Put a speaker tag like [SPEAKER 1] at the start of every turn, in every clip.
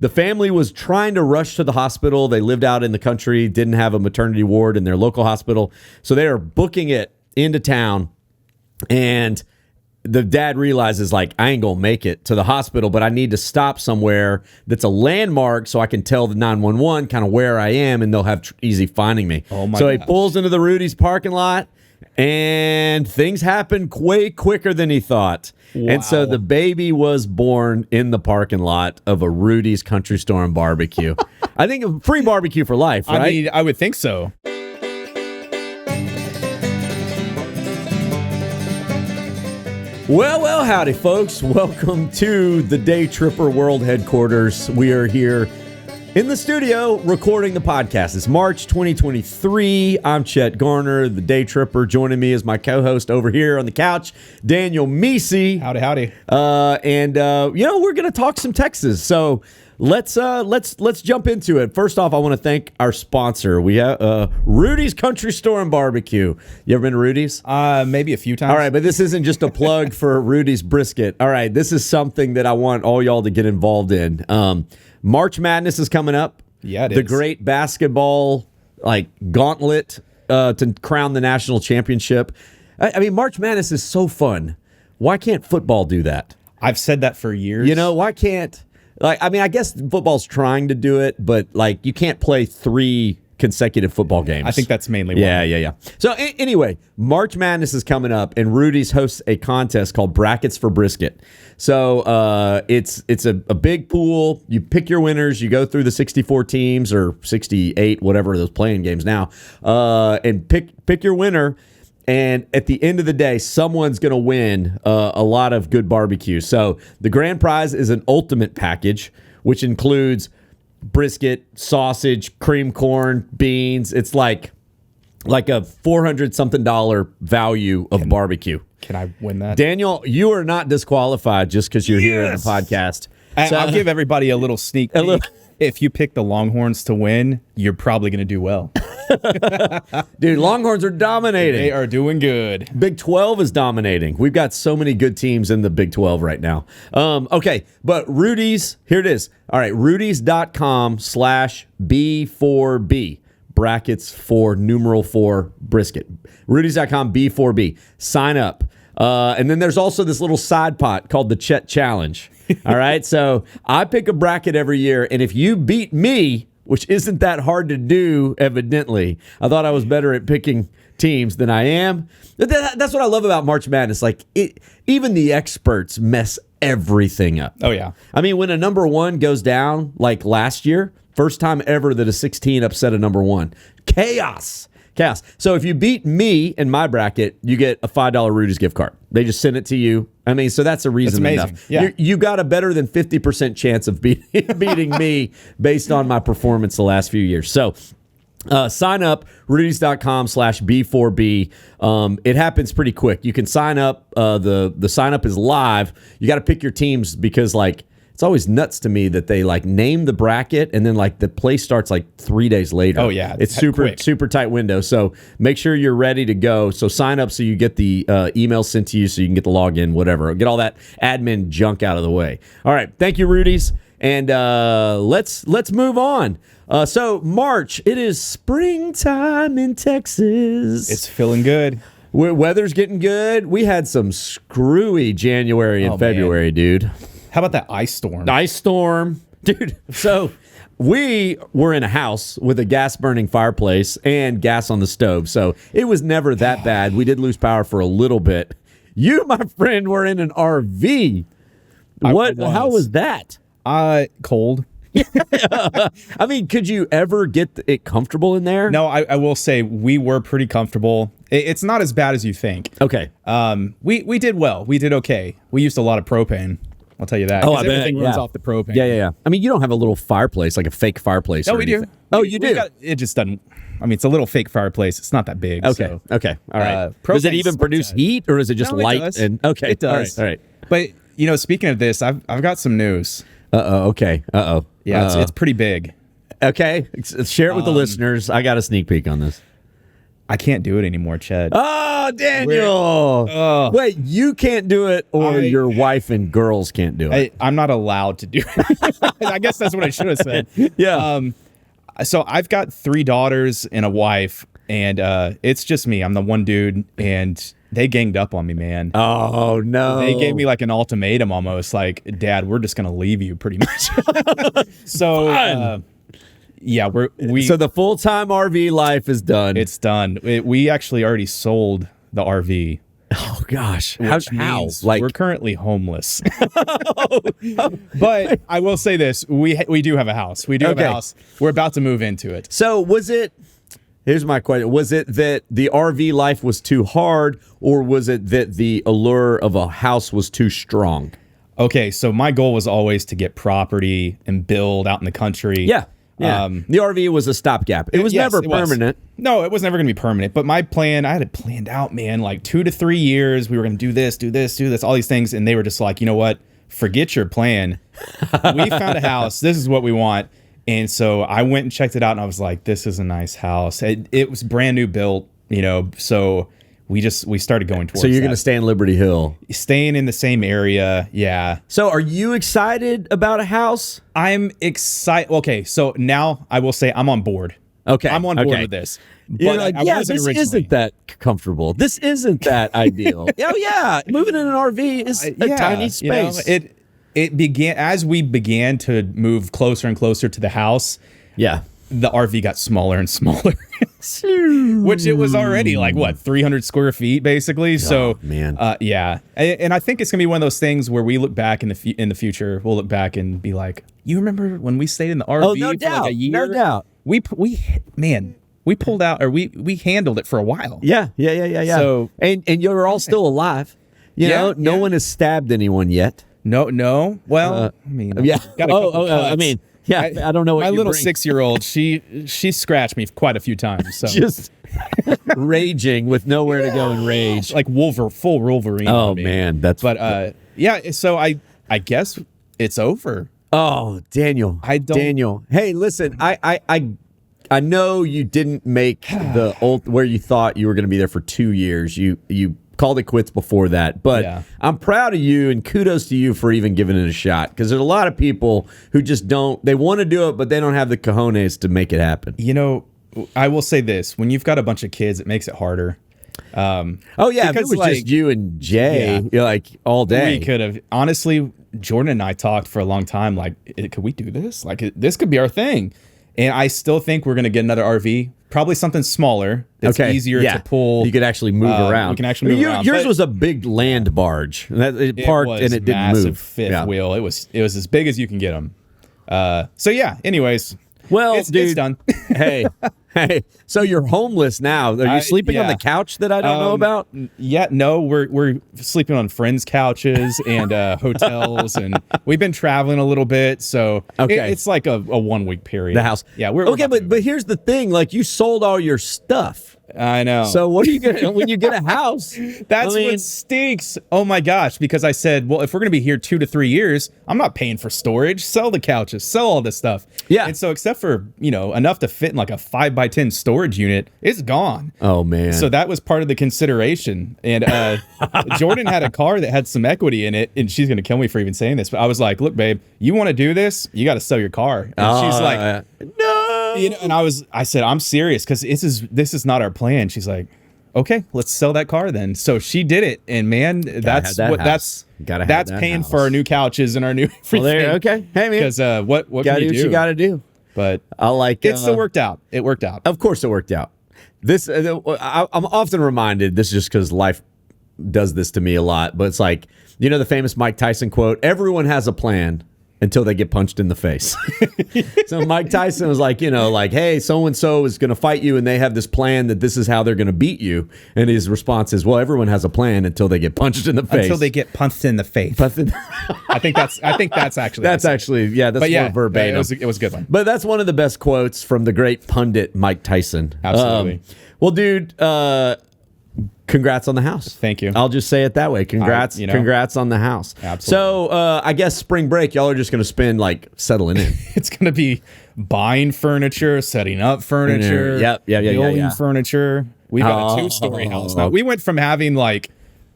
[SPEAKER 1] the family was trying to rush to the hospital. They lived out in the country, didn't have a maternity ward in their local hospital. So they are booking it into town. And the dad realizes, like, I ain't going to make it to the hospital, but I need to stop somewhere that's a landmark so I can tell the 911 kind of where I am, and they'll have easy finding me.
[SPEAKER 2] Oh my
[SPEAKER 1] So
[SPEAKER 2] gosh.
[SPEAKER 1] he pulls into the Rudy's parking lot, and things happen way quicker than he thought.
[SPEAKER 2] Wow.
[SPEAKER 1] And so the baby was born in the parking lot of a Rudy's Country Store and Barbecue. I think free barbecue for life, right?
[SPEAKER 2] I mean, I would think so.
[SPEAKER 1] Well, howdy, folks. Welcome to the Daytripper World Headquarters. We are here in the studio recording the podcast. It's March 2023. I'm Chet Garner, the Daytripper. Joining me is my co-host over here on the couch, Daniel Mecey.
[SPEAKER 2] Howdy.
[SPEAKER 1] We're going to talk some Texas. So let's jump into it. First off, I want to thank our sponsor. We have Rudy's Country Store and Barbecue. You ever been to Rudy's?
[SPEAKER 2] Maybe a few times.
[SPEAKER 1] All right, but this isn't just a plug for Rudy's Brisket. All right, this is something that I want all y'all to get involved in. March Madness is coming up.
[SPEAKER 2] Yeah, it
[SPEAKER 1] the
[SPEAKER 2] is.
[SPEAKER 1] great basketball gauntlet to crown the national championship. I mean, March Madness is so fun. Why can't football do that?
[SPEAKER 2] I've said that for years.
[SPEAKER 1] You know, why can't... I guess football's trying to do it, but you can't play 3 consecutive football games.
[SPEAKER 2] I think that's mainly why.
[SPEAKER 1] Yeah. So anyway, March Madness is coming up, and Rudy's hosts a contest called Brackets for Brisket. So it's a big pool. You pick your winners. You go through the 64 teams or 68, whatever those playing games now, and pick your winner. And at the end of the day, someone's going to win a lot of good barbecue. So the grand prize is an ultimate package, which includes brisket, sausage, cream corn, beans. It's like a $400-something value of barbecue.
[SPEAKER 2] Can I win that?
[SPEAKER 1] Daniel, you are not disqualified just because you're here in the podcast.
[SPEAKER 2] I'll give everybody a little sneak peek. If you pick the Longhorns to win, you're probably going to do well.
[SPEAKER 1] Dude, Longhorns are dominating.
[SPEAKER 2] They are doing good.
[SPEAKER 1] Big 12 is dominating. We've got so many good teams in the Big 12 right now. Okay, but Rudy's, here it is. All right, Rudy's.com/B4B. Brackets for numeral 4 brisket. Rudy's.com B4B. Sign up. And then there's also this little side pot called the Chet Challenge. All right, so I pick a bracket every year, and if you beat me, which isn't that hard to do, evidently. I thought I was better at picking teams than I am. That's what I love about March Madness. Even the experts mess everything up.
[SPEAKER 2] Oh, yeah.
[SPEAKER 1] I mean, when a number 1 goes down, like last year, first time ever that a 16 upset a number 1. Chaos. So if you beat me in my bracket, you get a $5 Rudy's gift card. They just send it to you. I mean, so that's a reason
[SPEAKER 2] amazing.
[SPEAKER 1] enough.
[SPEAKER 2] Yeah.
[SPEAKER 1] You got a better than 50% chance of beating me based on my performance the last few years. So sign up, Rudy's.com/B4B. It happens pretty quick. You can sign up. The sign up is live. You got to pick your teams because it's always nuts to me that they name the bracket and then the play starts 3 days later.
[SPEAKER 2] Oh, yeah.
[SPEAKER 1] It's
[SPEAKER 2] quick.
[SPEAKER 1] super tight window. So make sure you're ready to go. So sign up so you get the email sent to you so you can get the login, whatever. Get all that admin junk out of the way. All right. Thank you, Rudy's. And let's move on. So March, it is springtime in Texas.
[SPEAKER 2] It's feeling good.
[SPEAKER 1] Weather's getting good. We had some screwy January and February, dude.
[SPEAKER 2] How about that ice storm?
[SPEAKER 1] Ice storm. Dude, so we were in a house with a gas-burning fireplace and gas on the stove, so it was never that bad. We did lose power for a little bit. You, my friend, were in an RV. How was that?
[SPEAKER 2] Cold.
[SPEAKER 1] I mean, could you ever get it comfortable in there?
[SPEAKER 2] No, I will say we were pretty comfortable. It's not as bad as you think.
[SPEAKER 1] Okay.
[SPEAKER 2] We did well. We did okay. We used a lot of propane. I'll tell you that.
[SPEAKER 1] Oh, I bet.
[SPEAKER 2] Everything runs off the propane.
[SPEAKER 1] Yeah. I mean, you don't have a little fireplace, like a fake fireplace.
[SPEAKER 2] No,
[SPEAKER 1] or
[SPEAKER 2] we
[SPEAKER 1] anything.
[SPEAKER 2] do.
[SPEAKER 1] Oh, you do?
[SPEAKER 2] It just doesn't. I mean, it's a little fake fireplace. It's not that big.
[SPEAKER 1] Okay.
[SPEAKER 2] So.
[SPEAKER 1] Okay. All right. Does it
[SPEAKER 2] propane's
[SPEAKER 1] even produce heat, or is it just
[SPEAKER 2] No, it
[SPEAKER 1] light?
[SPEAKER 2] does.
[SPEAKER 1] Okay.
[SPEAKER 2] It does.
[SPEAKER 1] All right.
[SPEAKER 2] But speaking of this, I've got some news.
[SPEAKER 1] Okay.
[SPEAKER 2] Yeah, it's pretty big.
[SPEAKER 1] Okay. Share it with the listeners. I got a sneak peek on this.
[SPEAKER 2] I can't do it anymore, Chet.
[SPEAKER 1] Oh, Daniel. Wait, you can't do it, or your wife and girls can't do it?
[SPEAKER 2] I'm not allowed to do it. I guess that's what I should have said.
[SPEAKER 1] Yeah.
[SPEAKER 2] So I've got 3 daughters and a wife, and it's just me. I'm the one dude, and they ganged up on me, man.
[SPEAKER 1] Oh, no.
[SPEAKER 2] They gave me like an ultimatum almost, like, Dad, we're just going to leave you pretty much. So, yeah,
[SPEAKER 1] So the full-time RV life is done.
[SPEAKER 2] It's done. We actually already sold the RV.
[SPEAKER 1] Oh, gosh.
[SPEAKER 2] How? Like, we're currently homeless. But I will say this. We do have a house. We do have a house. We're about to move into it.
[SPEAKER 1] So was it... Here's my question. Was it that the RV life was too hard, or was it that the allure of a house was too strong?
[SPEAKER 2] Okay, so my goal was always to get property and build out in the country.
[SPEAKER 1] Yeah. Yeah. The RV was a stopgap. It was never permanent.
[SPEAKER 2] No, it was never going to be permanent. But my plan, I had it planned out, man, like 2 to 3 years. We were going to do this, all these things. And they were just like, you know what? Forget your plan. We found a house. This is what we want. And so I went and checked it out, and I was like, this is a nice house. It was brand new built, so we started going towards
[SPEAKER 1] So you're going to stay in Liberty Hill.
[SPEAKER 2] Staying in the same area, yeah.
[SPEAKER 1] So are you excited about a house?
[SPEAKER 2] I'm excited. Okay, so now I will say I'm on board.
[SPEAKER 1] Okay.
[SPEAKER 2] I'm on board with this. But
[SPEAKER 1] this isn't that comfortable. This isn't that ideal. Oh, yeah. Moving in an RV is a tiny space.
[SPEAKER 2] It began, as we began to move closer and closer to the house.
[SPEAKER 1] Yeah.
[SPEAKER 2] The RV got smaller and smaller, which it was already like 300 square feet basically. So,
[SPEAKER 1] man,
[SPEAKER 2] yeah, and I think it's gonna be one of those things where we look back in the future. We'll look back and be like, you remember when we stayed in the RV for like a year?
[SPEAKER 1] No doubt.
[SPEAKER 2] We pulled out, or we handled it for a while.
[SPEAKER 1] Yeah.
[SPEAKER 2] So,
[SPEAKER 1] and you're all still alive. No one has stabbed anyone yet.
[SPEAKER 2] No. Well, I mean,
[SPEAKER 1] yeah.
[SPEAKER 2] Got I
[SPEAKER 1] mean. Yeah, I don't know what
[SPEAKER 2] my little 6-year-old. She scratched me quite a few times. So.
[SPEAKER 1] Just raging with nowhere to go and rage,
[SPEAKER 2] like full Wolverine.
[SPEAKER 1] Oh man,
[SPEAKER 2] yeah. So I guess it's over.
[SPEAKER 1] Oh, Daniel, Daniel. Hey, listen, I know you didn't make the old where you thought you were going to be there for 2 years. You called it quits before that, but I'm proud of you and kudos to you for even giving it a shot, because there's a lot of people who just they want to do it, but they don't have the cojones to make it happen.
[SPEAKER 2] I will say this: when you've got a bunch of kids, it makes it harder.
[SPEAKER 1] If it was just you and Jay, you're like all day.
[SPEAKER 2] We could have, honestly, Jordan and I talked for a long time, like, could we do this? Like, this could be our thing. And I still think we're going to get another RV. Probably something smaller that's easier to pull.
[SPEAKER 1] You could actually move around.
[SPEAKER 2] You can actually move around.
[SPEAKER 1] Yours was a big land barge. It parked and it didn't move.
[SPEAKER 2] Massive fifth wheel. It was as big as you can get them. So yeah. Anyways,
[SPEAKER 1] well,
[SPEAKER 2] it's done.
[SPEAKER 1] hey. So you're homeless now. Are you sleeping on the couch that I don't know about?
[SPEAKER 2] Yeah, no. We're sleeping on friends' couches and hotels, and we've been traveling a little bit. So it's like a 1 week period.
[SPEAKER 1] The house.
[SPEAKER 2] Yeah,
[SPEAKER 1] but here's the thing: like, you sold all your stuff.
[SPEAKER 2] I know.
[SPEAKER 1] So what are you gonna when you get a house?
[SPEAKER 2] That's what stinks. Oh my gosh! Because I said, well, if we're gonna be here 2 to 3 years, I'm not paying for storage. Sell the couches. Sell all this stuff.
[SPEAKER 1] Yeah.
[SPEAKER 2] And so, except for enough to fit in like a 5x10 storage unit, it's gone.
[SPEAKER 1] Oh man.
[SPEAKER 2] So that was part of the consideration. And Jordan had a car that had some equity in it, and she's gonna kill me for even saying this, but I was like, look, babe, you want to do this? You got to sell your car. And she's like,
[SPEAKER 1] no.
[SPEAKER 2] And I said, I'm serious, because this is not our plan. She's like, okay, let's sell that car then. So she did it, and man, that's paying for our new couches and our new everything.
[SPEAKER 1] Okay, hey man,
[SPEAKER 2] because what can you do?
[SPEAKER 1] You got to do.
[SPEAKER 2] But
[SPEAKER 1] it
[SPEAKER 2] still worked out. It worked out.
[SPEAKER 1] Of course, it worked out. This I'm often reminded. This is just because life does this to me a lot. But it's like, the famous Mike Tyson quote: "Everyone has a plan until they get punched in the face." So Mike Tyson was like, hey, so-and-so is going to fight you, and they have this plan that this is how they're going to beat you. And his response is, well, everyone has a plan until they get punched in the face.
[SPEAKER 2] Until they get punched in the face. I think that's actually.
[SPEAKER 1] That's more verbatim.
[SPEAKER 2] It was a good one.
[SPEAKER 1] But that's one of the best quotes from the great pundit Mike Tyson.
[SPEAKER 2] Absolutely.
[SPEAKER 1] Well, dude, congrats on the house.
[SPEAKER 2] Thank you.
[SPEAKER 1] I'll just say it that way. Congrats, congrats on the house.
[SPEAKER 2] Absolutely.
[SPEAKER 1] So I guess spring break, y'all are just going to spend like settling in.
[SPEAKER 2] It's going to be buying furniture, setting up furniture, building furniture. We've got a 2-story house now. We went from having like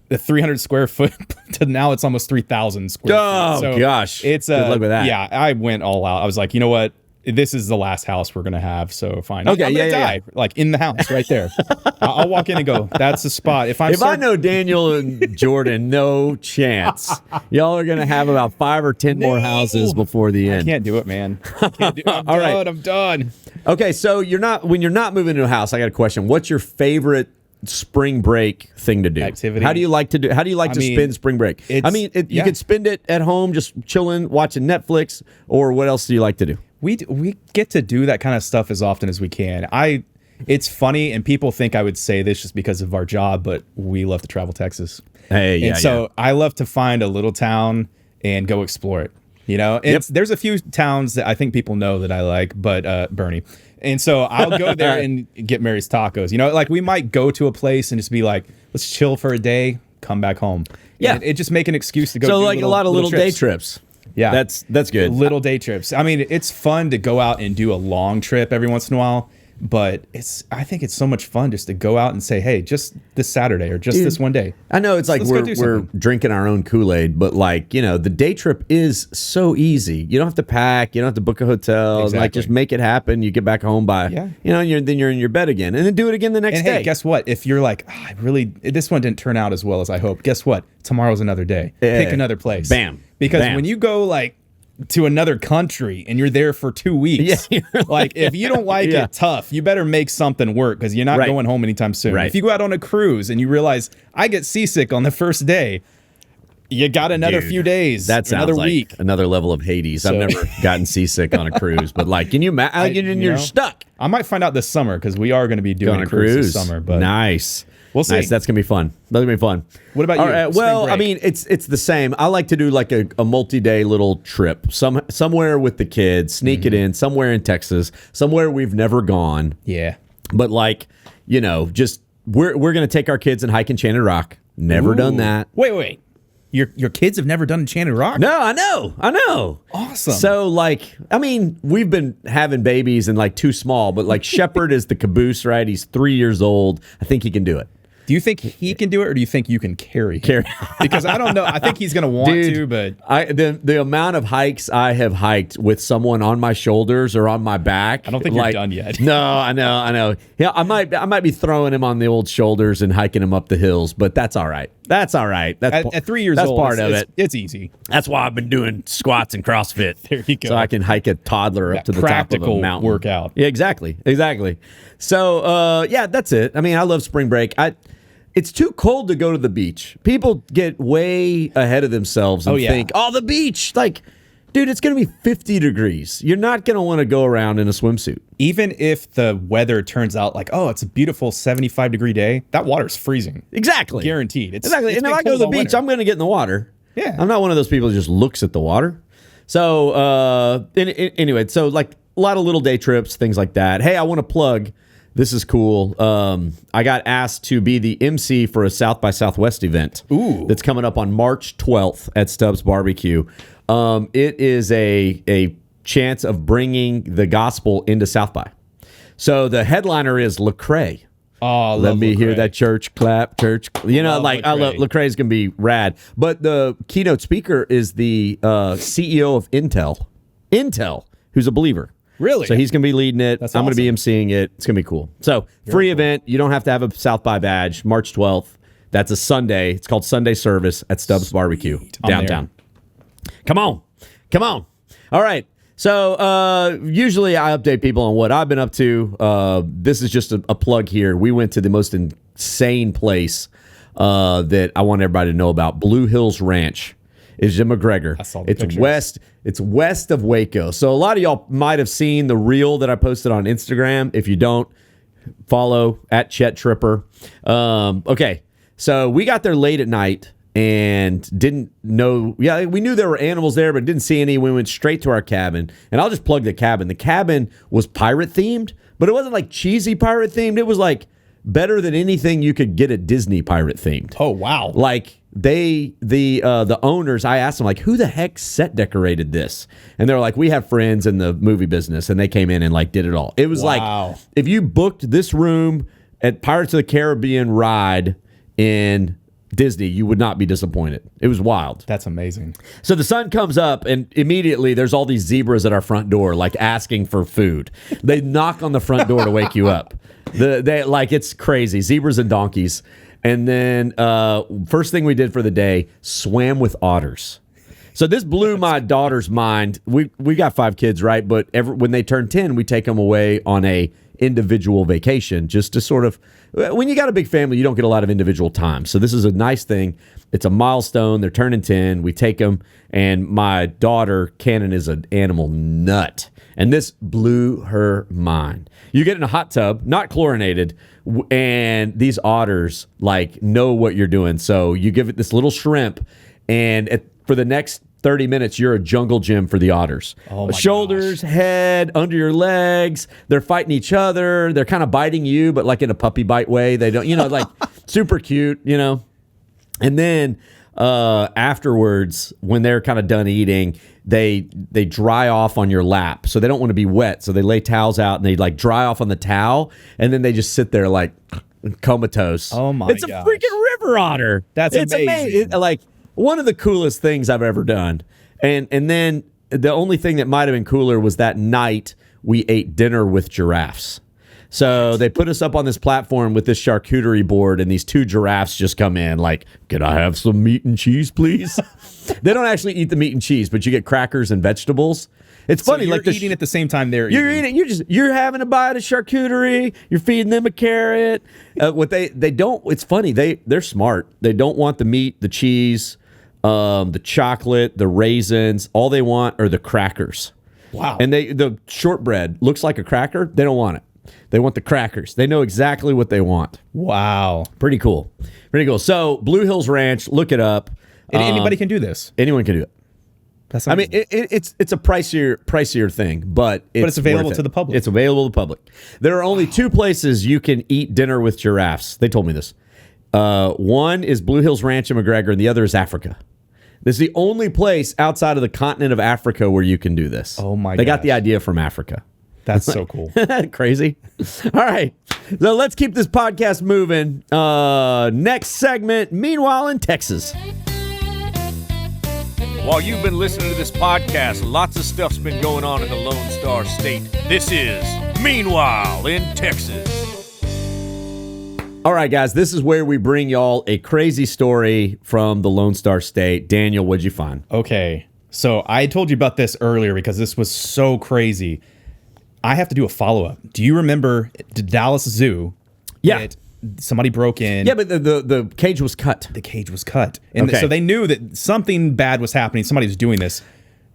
[SPEAKER 2] the 300 square foot to now it's almost 3,000 square feet.
[SPEAKER 1] Oh, gosh.
[SPEAKER 2] It's
[SPEAKER 1] good luck with that.
[SPEAKER 2] Yeah, I went all out. I was like, you know what? This is the last house we're gonna have, so fine.
[SPEAKER 1] Okay,
[SPEAKER 2] I'm gonna die like in the house right there. I'll walk in and go, "That's the spot." If I
[SPEAKER 1] know Daniel and Jordan, no chance. Y'all are gonna have about 5 or 10 more houses before the end.
[SPEAKER 2] I can't do it, man. I'm done.
[SPEAKER 1] Okay, so when you're not moving to a house, I got a question. What's your favorite spring break thing to do?
[SPEAKER 2] Activity.
[SPEAKER 1] How do you like to spend spring break? You could spend it at home just chilling, watching Netflix, or what else do you like to do?
[SPEAKER 2] We get to do that kind of stuff as often as we can. It's funny, and people think I would say this just because of our job, but we love to travel Texas. So I love to find a little town and go explore it. You know, there's a few towns that I think people know that I like, but Bernie. And so I'll go there and get Mary's tacos. You know, like we might go to a place and just be like, let's chill for a day, come back home.
[SPEAKER 1] Yeah,
[SPEAKER 2] and it just make an excuse to go.
[SPEAKER 1] So like a lot of little day trips.
[SPEAKER 2] Yeah,
[SPEAKER 1] that's good.
[SPEAKER 2] Little day trips. I mean, it's fun to go out and do a long trip every once in a while, but I think it's so much fun just to go out and say, hey, just this Saturday or just this one day.
[SPEAKER 1] I know it's like we're drinking our own Kool-Aid, but like, you know, the day trip is so easy. You don't have to pack, you don't have to book a hotel, like just make it happen. You get back home by, you know, then you're in your bed again, and then do it again the next day.
[SPEAKER 2] Hey, guess what? If you're like, this one didn't turn out as well as I hoped. Guess what? Tomorrow's another day. Pick another place.
[SPEAKER 1] Bam.
[SPEAKER 2] Because when you go like to another country and you're there for 2 weeks, like if you don't like it tough, you better make something work because you're not going home anytime soon. If you go out on a cruise and you realize I get seasick on the first day, you got another few days.
[SPEAKER 1] That sounds
[SPEAKER 2] another
[SPEAKER 1] like
[SPEAKER 2] week.
[SPEAKER 1] Another level of Hades. I've never gotten seasick on a cruise, but like, can you imagine? You're stuck.
[SPEAKER 2] I might find out this summer because we are going to be doing a cruise this summer. But
[SPEAKER 1] nice.
[SPEAKER 2] We'll see.
[SPEAKER 1] Nice. That's gonna be fun. That's gonna be fun.
[SPEAKER 2] What about you?
[SPEAKER 1] All right, well, I mean, it's the same. I like to do like a multi-day little trip, somewhere with the kids, sneak it in, somewhere in Texas, somewhere we've never gone.
[SPEAKER 2] Yeah.
[SPEAKER 1] But like, you know, just we're gonna take our kids and hike Enchanted Rock. Never done that.
[SPEAKER 2] Wait. Your kids have never done Enchanted Rock?
[SPEAKER 1] No, I know.
[SPEAKER 2] Awesome.
[SPEAKER 1] So like, I mean, we've been having babies and like too small, but like Shepherd is the caboose, right? He's 3 years old. I think he can do it.
[SPEAKER 2] Do you think he can do it, or do you think you can carry him? Because I don't know. I think he's going to want to, but
[SPEAKER 1] the amount of hikes I have hiked with someone on my shoulders or on my back.
[SPEAKER 2] I don't think you're done yet.
[SPEAKER 1] No, I know. Yeah, I might be throwing him on the old shoulders and hiking him up the hills, but that's all right. That's all right.
[SPEAKER 2] At 3 years old,
[SPEAKER 1] part of it.
[SPEAKER 2] It's easy.
[SPEAKER 1] That's why I've been doing squats and CrossFit.
[SPEAKER 2] There you go.
[SPEAKER 1] So I can hike a toddler up to the top of a mountain.
[SPEAKER 2] Workout.
[SPEAKER 1] Yeah, exactly. So that's it. I mean, I love spring break. It's too cold to go to the beach. People get way ahead of themselves and think, the beach. Like, dude, it's going to be 50 degrees. You're not going to want to go around in a swimsuit.
[SPEAKER 2] Even if the weather turns out like, it's a beautiful 75-degree day, that water's freezing.
[SPEAKER 1] Exactly.
[SPEAKER 2] Guaranteed.
[SPEAKER 1] Exactly. And if I go to the beach, I'm going to get in the water.
[SPEAKER 2] Yeah.
[SPEAKER 1] I'm not one of those people who just looks at the water. So, anyway, so like a lot of little day trips, things like that. Hey, I want to plug. This is cool. I got asked to be the MC for a South by Southwest event. That's coming up on March 12th at Stubbs Barbecue. It is a chance of bringing the gospel into South by. So the headliner is Lecrae.
[SPEAKER 2] Oh,
[SPEAKER 1] let me
[SPEAKER 2] Lecrae.
[SPEAKER 1] hear that church clap, church. You know, like I love
[SPEAKER 2] Lecrae.
[SPEAKER 1] Lecrae's gonna be rad. But the keynote speaker is the CEO of Intel, who's a believer.
[SPEAKER 2] Really?
[SPEAKER 1] So he's going to be leading it.
[SPEAKER 2] That's
[SPEAKER 1] I'm going to be
[SPEAKER 2] awesome.
[SPEAKER 1] emceeing it. It's going to be cool. So free event. You don't have to have a South by badge. March 12th. That's a Sunday. It's called Sunday Service at Stubbs Barbecue downtown. Come on. All right. So usually I update people on what I've been up to. This is just a plug here. We went to the most insane place that I want everybody to know about. Blue Hills Ranch. Is Jim McGregor.
[SPEAKER 2] I saw the
[SPEAKER 1] it's
[SPEAKER 2] pictures.
[SPEAKER 1] It's west of Waco. So a lot of y'all might have seen the reel that I posted on Instagram. If you don't, follow at Chet Tripper. Okay, so we got there late at night and didn't know. Yeah, we knew there were animals there, but didn't see any. We went straight to our cabin, and I'll just plug the cabin. The cabin was pirate themed, but it wasn't like cheesy pirate themed. It was like better than anything you could get at Disney pirate themed.
[SPEAKER 2] Oh, wow.
[SPEAKER 1] Like the owners, I asked them like, who the heck set decorated this? And they're like, we have friends in the movie business, and they came in and like did it all. It was like, if you booked this room at Pirates of the Caribbean ride in Disney, you would not be disappointed. It was wild.
[SPEAKER 2] That's amazing.
[SPEAKER 1] So the sun comes up, and immediately there's all these zebras at our front door, like asking for food. They knock on the front door to wake you up. They like, it's crazy. Zebras and donkeys. And then first thing we did for the day, swam with otters. So this blew my daughter's mind. We got 5 kids, right? But when they turn 10, we take them away on a individual vacation, just to sort of, when you got a big family, you don't get a lot of individual time. So this is a nice thing. It's a milestone. They're turning 10. We take them, and my daughter, Cannon, is an animal nut. And this blew her mind. You get in a hot tub, not chlorinated, and these otters like know what you're doing. So you give it this little shrimp, and for the next 30 minutes, you're a jungle gym for the otters.
[SPEAKER 2] Oh my
[SPEAKER 1] Shoulders, head, under your legs. They're fighting each other. They're kind of biting you, but like in a puppy bite way. They don't, like super cute, And then afterwards, when they're kind of done eating, they dry off on your lap. So they don't want to be wet. So they lay towels out and they like dry off on the towel. And then they just sit there like comatose.
[SPEAKER 2] Oh my
[SPEAKER 1] It's a freaking river otter.
[SPEAKER 2] It's amazing.
[SPEAKER 1] Like one of the coolest things I've ever done. And then the only thing that might have been cooler was that night we ate dinner with giraffes. So they put us up on this platform with this charcuterie board, and these 2 giraffes just come in like, can I have some meat and cheese, please? They don't actually eat the meat and cheese, but you get crackers and vegetables. It's funny,
[SPEAKER 2] you're
[SPEAKER 1] like
[SPEAKER 2] eating at the same time they're
[SPEAKER 1] eating. You're having a bite of charcuterie. You're feeding them a carrot. What they don't. It's funny. They're smart. They don't want the meat, the cheese, the chocolate, the raisins. All they want are the crackers.
[SPEAKER 2] Wow.
[SPEAKER 1] And the shortbread looks like a cracker. They don't want it. They want the crackers. They know exactly what they want.
[SPEAKER 2] Wow.
[SPEAKER 1] Pretty cool. Pretty cool. So Blue Hills Ranch, look it up.
[SPEAKER 2] And anybody can do this.
[SPEAKER 1] Anyone can do it.
[SPEAKER 2] That's
[SPEAKER 1] I mean, it's a pricier thing, but
[SPEAKER 2] it's available to the public.
[SPEAKER 1] It's available to the public. There are only 2 places you can eat dinner with giraffes. They told me this. One is Blue Hills Ranch in McGregor, and the other is Africa. This is the only place outside of the continent of Africa where you can do this.
[SPEAKER 2] Oh my!
[SPEAKER 1] They got the idea from Africa.
[SPEAKER 2] That's so cool.
[SPEAKER 1] Crazy. All right. So let's keep this podcast moving. Next segment, Meanwhile in Texas.
[SPEAKER 3] While you've been listening to this podcast, lots of stuff's been going on in the Lone Star State. This is Meanwhile in Texas.
[SPEAKER 1] All right, guys, this is where we bring y'all a crazy story from the Lone Star State. Daniel, what'd you find?
[SPEAKER 2] Okay. So I told you about this earlier because this was so crazy. I have to do a follow-up. Do you remember the Dallas Zoo?
[SPEAKER 1] Yeah.
[SPEAKER 2] Somebody broke in.
[SPEAKER 1] Yeah, but the cage was cut.
[SPEAKER 2] The cage was cut. And
[SPEAKER 1] Okay.
[SPEAKER 2] so they knew that something bad was happening. Somebody was doing this.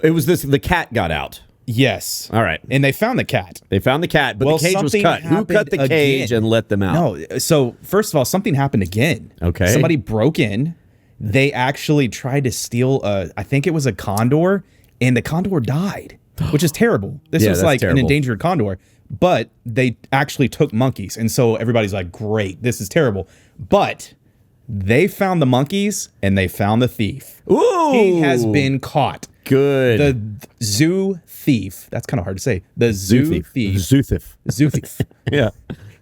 [SPEAKER 1] It was the cat got out.
[SPEAKER 2] Yes.
[SPEAKER 1] All right.
[SPEAKER 2] And they found the cat.
[SPEAKER 1] They found the cat, but
[SPEAKER 2] Well,
[SPEAKER 1] the cage was
[SPEAKER 2] something
[SPEAKER 1] cut. Who cut the
[SPEAKER 2] happened
[SPEAKER 1] cage
[SPEAKER 2] again.
[SPEAKER 1] and let them out?
[SPEAKER 2] No. So first of all, something happened again.
[SPEAKER 1] Okay.
[SPEAKER 2] Somebody broke in. They actually tried to steal I think it was a condor, and the condor died, which is terrible. This
[SPEAKER 1] Yeah,
[SPEAKER 2] was
[SPEAKER 1] that's
[SPEAKER 2] like
[SPEAKER 1] terrible.
[SPEAKER 2] an endangered condor. But they actually took monkeys. And so everybody's like, great, this is terrible. But they found the monkeys and they found the thief.
[SPEAKER 1] Ooh.
[SPEAKER 2] He has been caught.
[SPEAKER 1] Good.
[SPEAKER 2] The zoo thief. That's kind of hard to say. The zoo thief.
[SPEAKER 1] Zoo thief.
[SPEAKER 2] Zoo thief.
[SPEAKER 1] Yeah.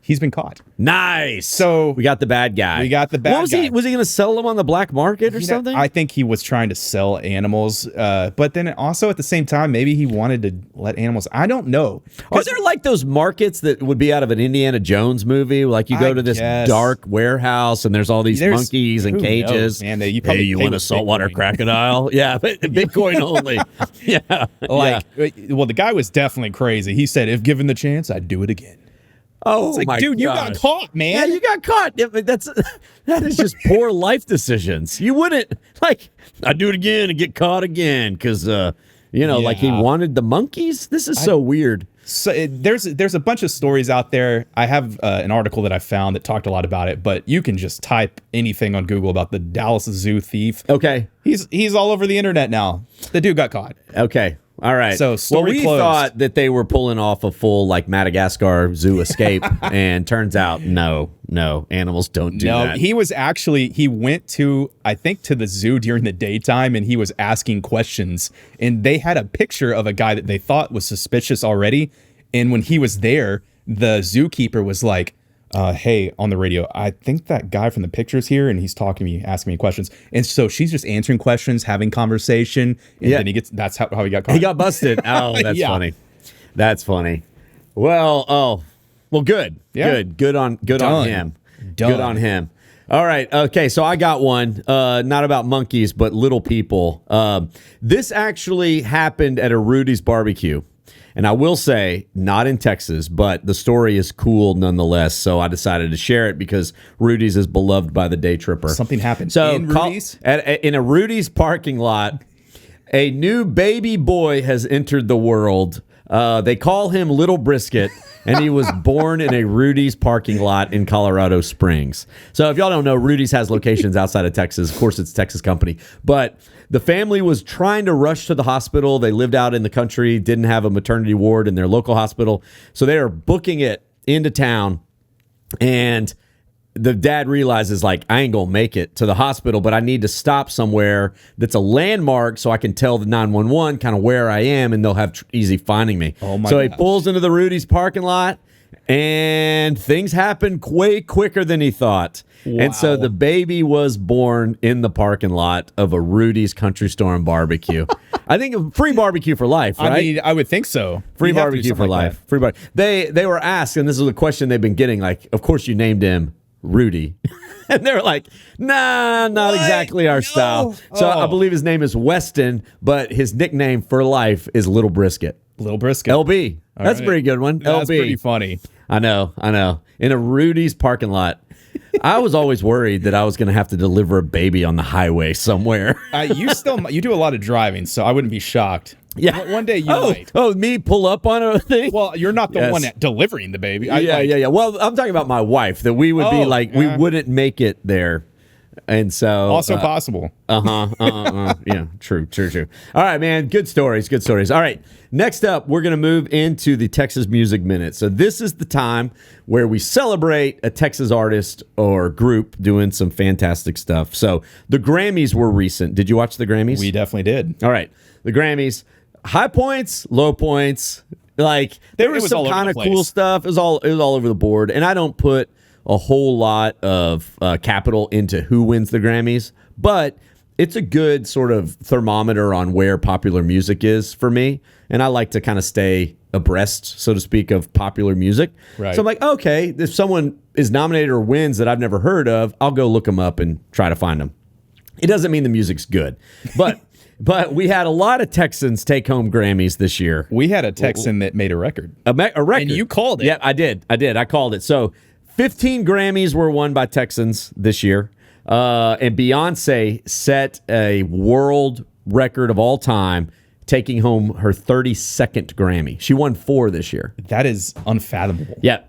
[SPEAKER 2] He's been caught.
[SPEAKER 1] Nice.
[SPEAKER 2] So
[SPEAKER 1] we got the bad guy.
[SPEAKER 2] We got the bad
[SPEAKER 1] what was
[SPEAKER 2] guy.
[SPEAKER 1] He, was he going to sell them on the black market or something?
[SPEAKER 2] I think he was trying to sell animals, but then also at the same time, maybe he wanted to let animals. I don't know.
[SPEAKER 1] Are there like those markets that would be out of an Indiana Jones movie? Like you go to this dark warehouse and there's all these monkeys and cages.
[SPEAKER 2] Man, you
[SPEAKER 1] want a saltwater crocodile? Yeah, but Bitcoin only. Yeah.
[SPEAKER 2] Well, the guy was definitely crazy. He said, if given the chance, I'd do it again.
[SPEAKER 1] Oh,
[SPEAKER 2] like,
[SPEAKER 1] my
[SPEAKER 2] dude, you
[SPEAKER 1] gosh.
[SPEAKER 2] got caught, man.
[SPEAKER 1] Yeah, you got caught. Yeah, but that is just poor life decisions. You wouldn't I'd do it again and get caught again because like he wanted the monkeys. This is so weird.
[SPEAKER 2] So there's a bunch of stories out there. I have an article that I found that talked a lot about it, but you can just type anything on Google about the Dallas Zoo thief.
[SPEAKER 1] Okay,
[SPEAKER 2] he's all over the internet now. The dude got caught.
[SPEAKER 1] Okay. All right.
[SPEAKER 2] So story
[SPEAKER 1] we
[SPEAKER 2] closed.
[SPEAKER 1] thought that they were pulling off a full like Madagascar zoo escape, and turns out no, animals don't do that.
[SPEAKER 2] He went to, I think, to the zoo during the daytime, and he was asking questions, and they had a picture of a guy that they thought was suspicious already. And when he was there, the zookeeper was like, hey, on the radio, I think that guy from the picture's here, and he's talking to me, asking me questions. And so she's just answering questions, having conversation, and then that's how he got caught.
[SPEAKER 1] He got busted. Oh, that's funny. That's funny. Well, good.
[SPEAKER 2] Yeah.
[SPEAKER 1] Good on him. Good on him. All right. Okay. So I got one, not about monkeys, but little people. This actually happened at a Rudy's barbecue. And I will say, not in Texas, but the story is cool nonetheless. So I decided to share it because Rudy's is beloved by the Daytripper.
[SPEAKER 2] Something happened.
[SPEAKER 1] So
[SPEAKER 2] in Rudy's?
[SPEAKER 1] In a Rudy's parking lot, a new baby boy has entered the world. They call him Little Brisket, and he was born in a Rudy's parking lot in Colorado Springs. So if y'all don't know, Rudy's has locations outside of Texas. Of course, it's a Texas company. But the family was trying to rush to the hospital. They lived out in the country, didn't have a maternity ward in their local hospital. So they are booking it into town, and the dad realizes, like, I ain't gonna make it to the hospital, but I need to stop somewhere that's a landmark so I can tell the 911 kind of where I am, and they'll have easy finding me.
[SPEAKER 2] Oh my
[SPEAKER 1] So he
[SPEAKER 2] gosh.
[SPEAKER 1] pulls into the Rudy's parking lot, and things happen way quicker than he thought. And so the baby was born in the parking lot of a Rudy's Country Store and Barbecue. I think free barbecue for life, right?
[SPEAKER 2] I mean, I would think so.
[SPEAKER 1] Free
[SPEAKER 2] You'd have to do
[SPEAKER 1] barbecue for
[SPEAKER 2] something like
[SPEAKER 1] life. Free bar. They were asked, and this is a question they've been getting, like, of course you named him Rudy. And they were like, nah, not exactly our style. So I believe his name is Weston, but his nickname for life is Little Brisket.
[SPEAKER 2] that. Little Brisket.
[SPEAKER 1] LB. That's a pretty good one.
[SPEAKER 2] That's
[SPEAKER 1] LB.
[SPEAKER 2] pretty funny.
[SPEAKER 1] I know. In a Rudy's parking lot. I was always worried that I was going to have to deliver a baby on the highway somewhere.
[SPEAKER 2] You do a lot of driving, so I wouldn't be shocked.
[SPEAKER 1] Yeah.
[SPEAKER 2] One day you might.
[SPEAKER 1] Oh, me pull up on a thing?
[SPEAKER 2] Well, you're not the one delivering the baby.
[SPEAKER 1] Yeah. Well, I'm talking about my wife, that we would be like, we wouldn't make it there. And so
[SPEAKER 2] Also possible.
[SPEAKER 1] Yeah, true. All right, man. Good stories. All right. Next up, we're going to move into the Texas Music Minute. So this is the time where we celebrate a Texas artist or group doing some fantastic stuff. So the Grammys were recent. Did you watch the Grammys?
[SPEAKER 2] We definitely did.
[SPEAKER 1] All right. The Grammys, high points, low points. Like, there was some kind of cool stuff. It was all over the board. And I don't put a whole lot of capital into who wins the Grammys, but it's a good sort of thermometer on where popular music is for me. And I like to kind of stay abreast, so to speak, of popular music.
[SPEAKER 2] Right.
[SPEAKER 1] So I'm like, okay, if someone is nominated or wins that I've never heard of, I'll go look them up and try to find them. It doesn't mean the music's good, but but we had a lot of Texans take home Grammys this year.
[SPEAKER 2] We had a Texan that made a record.
[SPEAKER 1] A record.
[SPEAKER 2] And you called it.
[SPEAKER 1] Yeah, I did. I called it. So 15 Grammys were won by Texans this year. And Beyonce set a world record of all time, taking home her 32nd Grammy. She won 4 this year.
[SPEAKER 2] That is unfathomable.
[SPEAKER 1] Yeah.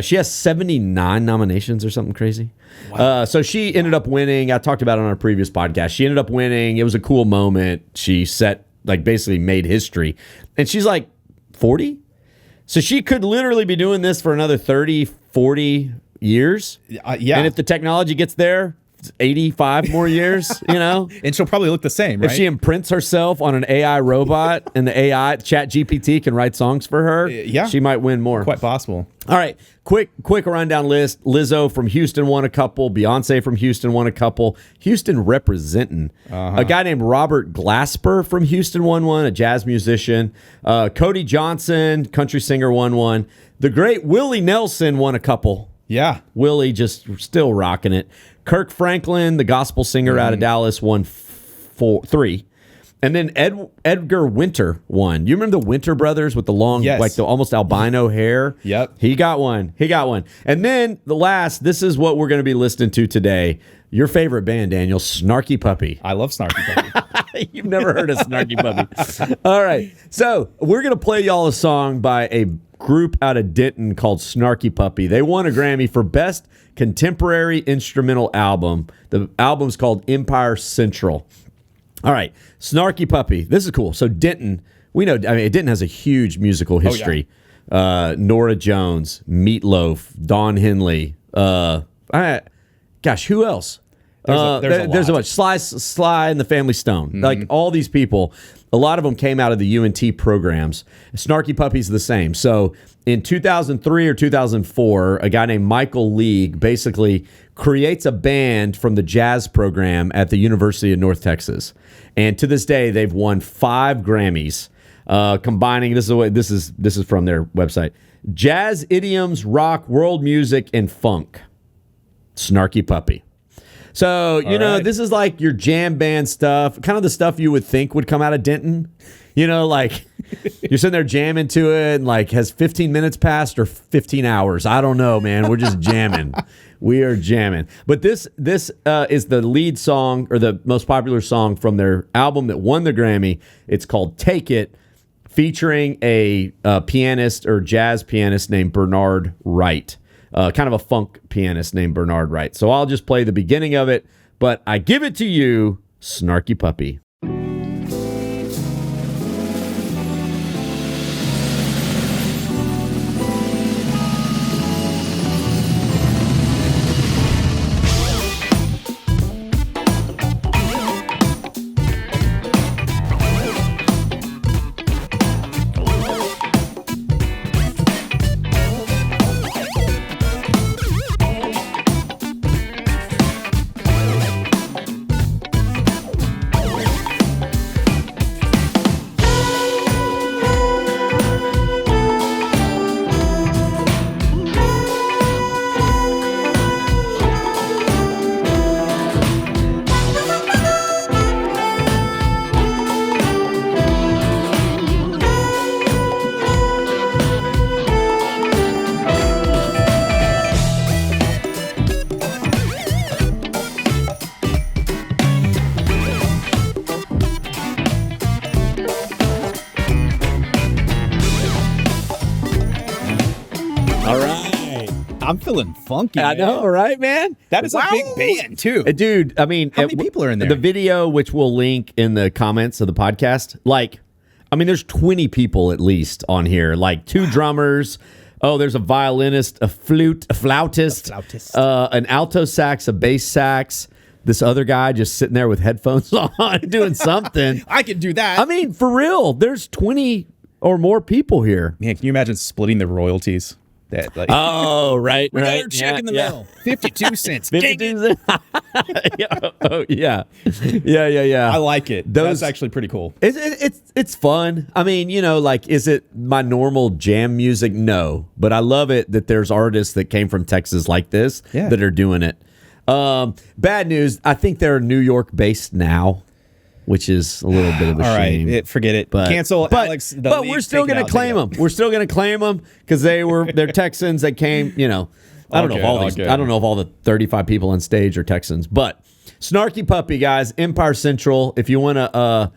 [SPEAKER 1] She has 79 nominations or something crazy. Wow. So she ended up winning. I talked about it on our previous podcast. She ended up winning. It was a cool moment. She basically made history. And she's like 40? So she could literally be doing this for another 30, 40 years.
[SPEAKER 2] Yeah.
[SPEAKER 1] And if the technology gets there, 85 more years,
[SPEAKER 2] And she'll probably look the same, right?
[SPEAKER 1] If she imprints herself on an AI robot and the AI, Chat GPT, can write songs for her, she might win more.
[SPEAKER 2] Quite possible.
[SPEAKER 1] All right, quick rundown list. Lizzo from Houston won a couple. Beyonce from Houston won a couple. Houston representing. A guy named Robert Glasper from Houston won one, a jazz musician. Cody Johnson, country singer, won one. The great Willie Nelson won a couple.
[SPEAKER 2] Yeah.
[SPEAKER 1] Willie just still rocking it. Kirk Franklin, the gospel singer out of Dallas, won 3. And then Edgar Winter won. You remember the Winter brothers with the long, like the almost albino hair?
[SPEAKER 2] Yep.
[SPEAKER 1] He got one. And then the last, this is what we're going to be listening to today. Your favorite band, Daniel, Snarky Puppy.
[SPEAKER 2] I love Snarky Puppy.
[SPEAKER 1] You've never heard of Snarky Puppy. All right. So we're going to play y'all a song by a group out of Denton called Snarky Puppy. They won a Grammy for Best Contemporary Instrumental Album. The album's called Empire Central. All right, Snarky Puppy. This is cool. So Denton, we know. I mean, it didn't has a huge musical history. Nora Jones, Meatloaf, Don Henley. Gosh, who else? There's a bunch. Sly and the Family Stone. Like all these people, a lot of them came out of the UNT programs. Snarky Puppy's the same. So in 2003 or 2004, a guy named Michael League basically creates a band from the jazz program at the University of North Texas. And to this day, they've won 5 Grammys, combining, this is from their website, jazz, idioms, rock, world music, and funk. Snarky Puppy. So, this is like your jam band stuff, kind of the stuff you would think would come out of Denton. Like you're sitting there jamming to it and like has 15 minutes passed or 15 hours. I don't know, man. We're just jamming. We are jamming. But this is the lead song or the most popular song from their album that won the Grammy. It's called Take It, featuring a pianist or jazz pianist named Bernard Wright. Kind of a funk pianist named Bernard Wright. So I'll just play the beginning of it, but I give it to you, Snarky Puppy.
[SPEAKER 2] I'm feeling funky.
[SPEAKER 1] I know, right, man?
[SPEAKER 2] That is a big band, too.
[SPEAKER 1] Dude, I mean,
[SPEAKER 2] how many people are in there?
[SPEAKER 1] The video, which we'll link in the comments of the podcast, there's 20 people at least on here. Like 2 drummers. Oh, there's a violinist, a flautist, an alto sax, a bass sax. This other guy just sitting there with headphones on doing something.
[SPEAKER 2] I could do that.
[SPEAKER 1] I mean, for real, there's 20 or more people here.
[SPEAKER 2] Man, can you imagine splitting the royalties? Right.
[SPEAKER 1] Right.
[SPEAKER 2] Check in the mail. 52 cents.
[SPEAKER 1] 52 cents. Yeah.
[SPEAKER 2] I like it. That's actually pretty cool.
[SPEAKER 1] It's fun. I mean, is it my normal jam music? No. But I love it that there's artists that came from Texas like this that are doing it. Bad news. I think they're New York based now, which is a little bit of a shame.
[SPEAKER 2] All right, forget it. Cancel Alex.
[SPEAKER 1] But we're still going to claim them. We're still going to claim them because they're Texans that came. I don't know if all the 35 people on stage are Texans, but Snarky Puppy, guys, Empire Central. If you want to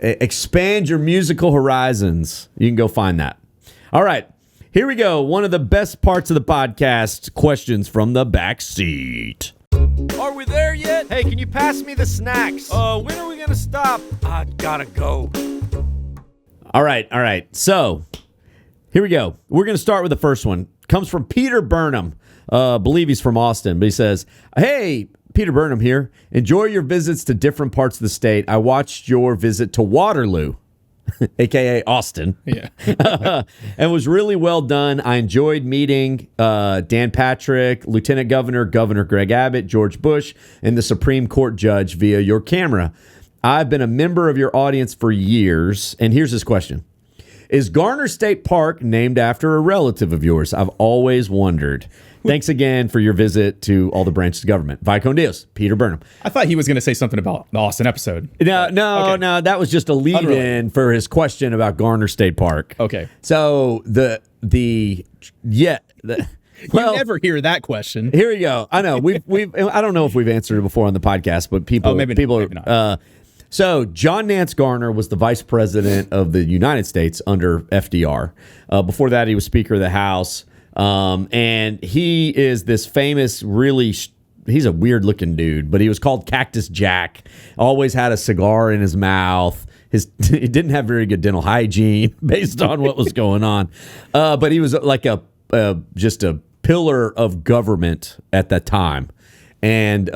[SPEAKER 1] expand your musical horizons, you can go find that. All right, here we go. One of the best parts of the podcast: questions from the back seat.
[SPEAKER 3] Are we there yet?
[SPEAKER 1] Hey, can you pass me the snacks?
[SPEAKER 3] When are we gonna stop? I gotta go.
[SPEAKER 1] All right. So, here we go. We're gonna start with the first one. Comes from Peter Burnham. Believe he's from Austin, but he says, "Hey, Peter Burnham here. Enjoy your visits to different parts of the state. I watched your visit to Waterloo." AKA Austin.
[SPEAKER 2] Yeah.
[SPEAKER 1] And was really well done. I enjoyed meeting Dan Patrick, Lieutenant Governor, Governor Greg Abbott, George Bush, and the Supreme Court judge via your camera. I've been a member of your audience for years. And here's his question. Is Garner State Park named after a relative of yours? I've always wondered. Thanks again for your visit to all the branches of government. Vaya con Dios, Peter Burnham.
[SPEAKER 2] I thought he was going to say something about the Austin episode.
[SPEAKER 1] No, that was just a lead-in for his question about Garner State Park.
[SPEAKER 2] Okay.
[SPEAKER 1] So you
[SPEAKER 2] never hear that question.
[SPEAKER 1] Here we go. I know we've I don't know if we've answered it before on the podcast, but people
[SPEAKER 2] maybe not.
[SPEAKER 1] So John Nance Garner was the vice president of the United States under FDR. Before that, he was Speaker of the House. And he is this famous, he's a weird looking dude, but he was called Cactus Jack. Always had a cigar in his mouth. he didn't have very good dental hygiene based on what was going on. But he was like just a pillar of government at that time. And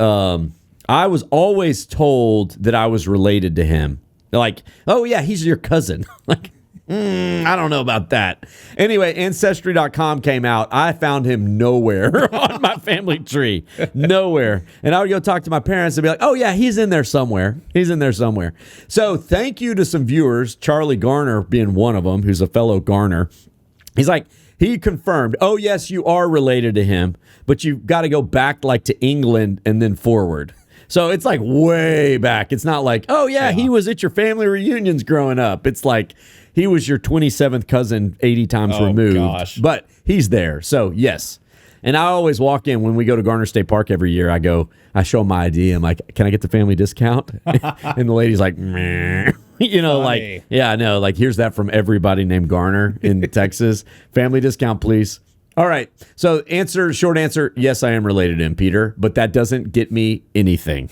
[SPEAKER 1] I was always told that I was related to him. Like, oh, yeah, he's your cousin. Like, I don't know about that. Anyway, Ancestry.com came out. I found him nowhere on my family tree. Nowhere. And I would go talk to my parents and be like, oh, yeah, he's in there somewhere. He's in there somewhere. So thank you to some viewers, Charlie Garner being one of them, who's a fellow Garner. He's like, he confirmed, oh, yes, you are related to him, but you've got to go back like to England and then forward. So it's like way back. It's not like, oh, yeah, he was at your family reunions growing up. It's like he was your 27th cousin 80 times removed. Gosh. But he's there. So, yes. And I always walk in when we go to Garner State Park every year. I show my ID. I'm like, can I get the family discount? And the lady's like, meh. You know, funny. Like, yeah, I know. Like, here's that from everybody named Garner in Texas. Family discount, please. All right. So short answer, yes, I am related to him, Peter, but that doesn't get me anything.